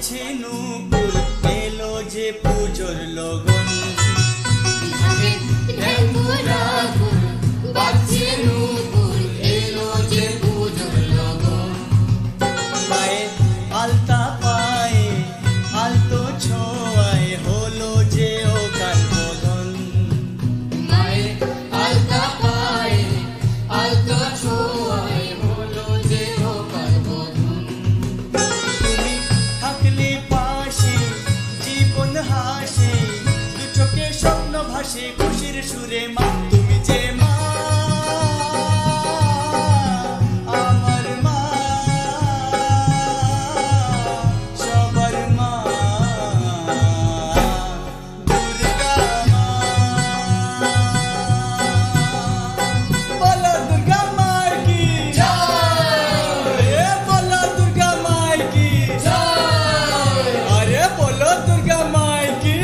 বাজছে নূপুর এলো যে পুজোর লগন বাজছে নূপুর এলো যে পুজোর লগন মায়ের আলতা পায়ে আলতো ছোঁয়ায় হলো যে ও গান বদন মায়ের আলতা পায়ে আলতো ছোঁয়ায় হলো যে ও গান বদন তুমি থাকলে পাশে জীবন হাসে দু চোখে স্বপ্ন ভাসে খুশির সুরে মা তুমি যে মা আমার মা সবার মা দুর্গা মা বলো দুর্গা মার কি জয় বলো দুর্গা মার কি জয় আরে বলো দুর্গা মার কি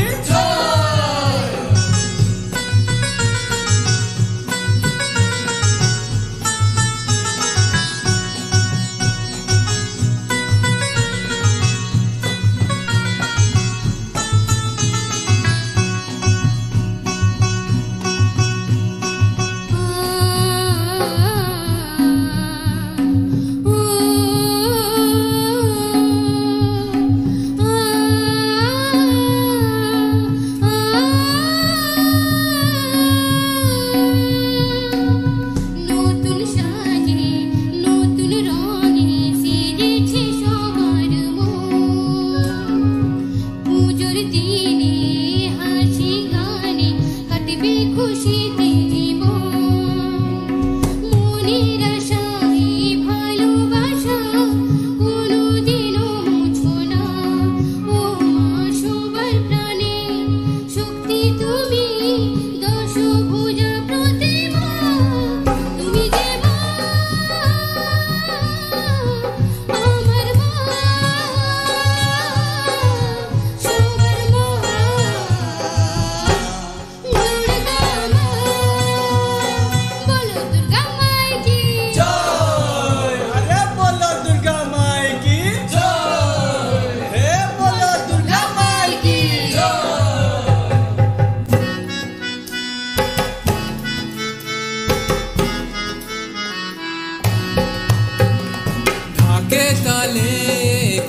তালে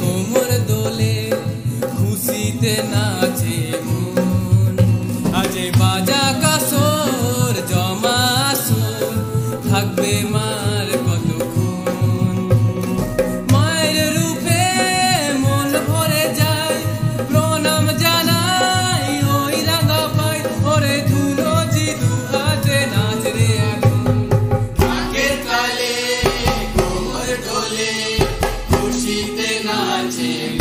কোমর দোলে খুশিতে নাচে মন আজে বাজা কাসর জমা সুর থাকবে মার কতক্ষণ মায়ের রূপে মন ভরে যায় প্রণাম জানাই ওই রাঙা পাই ওরে ধুলো জিদু হাতে নাচ রে এখন ঢাকের তালে কোমর দোলে খুশিতে নাচে